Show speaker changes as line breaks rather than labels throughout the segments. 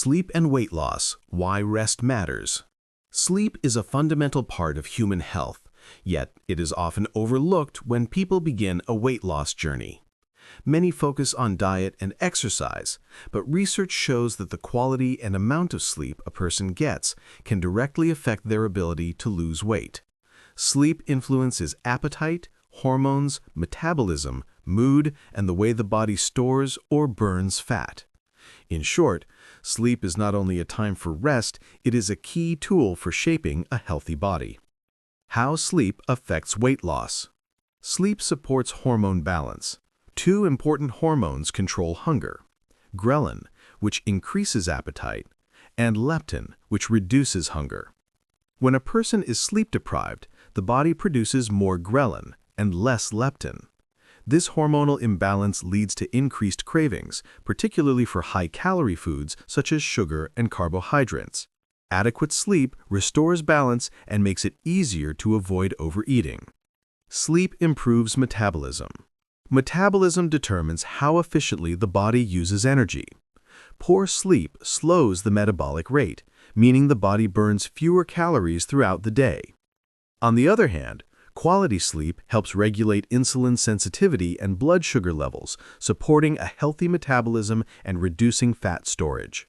Sleep and weight loss, why rest matters. Sleep is a fundamental part of human health, yet it is often overlooked when people begin a weight loss journey. Many focus on diet and exercise, but research shows that the quality and amount of sleep a person gets can directly affect their ability to lose weight. Sleep influences appetite, hormones, metabolism, mood, and the way the body stores or burns fat. In short, sleep is not only a time for rest, it is a key tool for shaping a healthy body. How sleep affects weight loss. Sleep supports hormone balance. Two important hormones control hunger: ghrelin, which increases appetite, and leptin, which reduces hunger. When a person is sleep-deprived, the body produces more ghrelin and less leptin. This hormonal imbalance leads to increased cravings, particularly for high-calorie foods such as sugar and carbohydrates. Adequate sleep restores balance and makes it easier to avoid overeating. Sleep improves metabolism. Metabolism determines how efficiently the body uses energy. Poor sleep slows the metabolic rate, meaning the body burns fewer calories throughout the day. On the other hand, quality sleep helps regulate insulin sensitivity and blood sugar levels, supporting a healthy metabolism and reducing fat storage.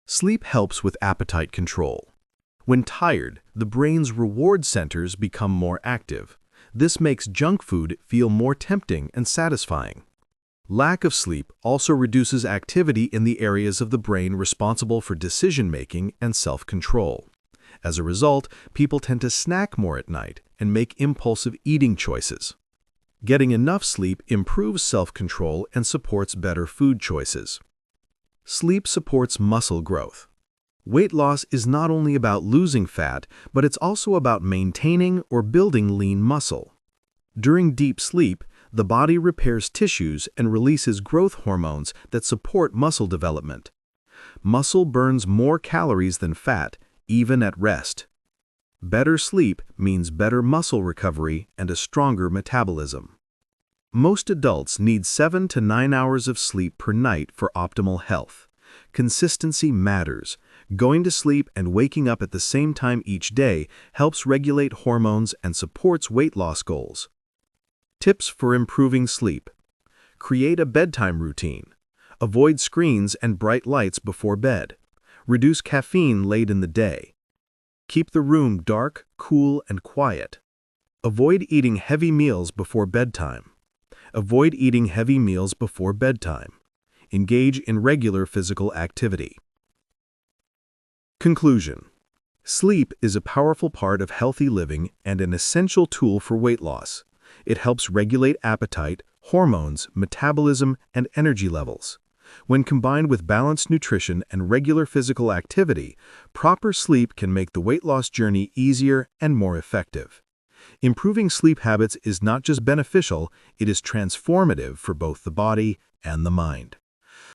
Sleep helps with appetite control. When tired, the brain's reward centers become more active. This makes junk food feel more tempting and satisfying. Lack of sleep also reduces activity in the areas of the brain responsible for decision-making and self-control. As a result, people tend to snack more at night and make impulsive eating choices. Getting enough sleep improves self-control and supports better food choices. Sleep supports muscle growth. Weight loss is not only about losing fat, but it's also about maintaining or building lean muscle. During deep sleep, the body repairs tissues and releases growth hormones that support muscle development. Muscle burns more calories than fat, even at rest. Better sleep means better muscle recovery and a stronger metabolism. Most adults need 7 to 9 hours of sleep per night for optimal health. Consistency matters. Going to sleep and waking up at the same time each day helps regulate hormones and supports weight loss goals. Tips for improving sleep. Create a bedtime routine. Avoid screens and bright lights before bed. Reduce caffeine late in the day. Keep the room dark, cool, and quiet. Avoid eating heavy meals before bedtime. Avoid eating heavy meals before bedtime. Engage in regular physical activity. Conclusion. Sleep is a powerful part of healthy living and an essential tool for weight loss. It helps regulate appetite, hormones, metabolism, and energy levels. When combined with balanced nutrition and regular physical activity, proper sleep can make the weight loss journey easier and more effective. Improving sleep habits is not just beneficial, it is transformative for both the body and the mind.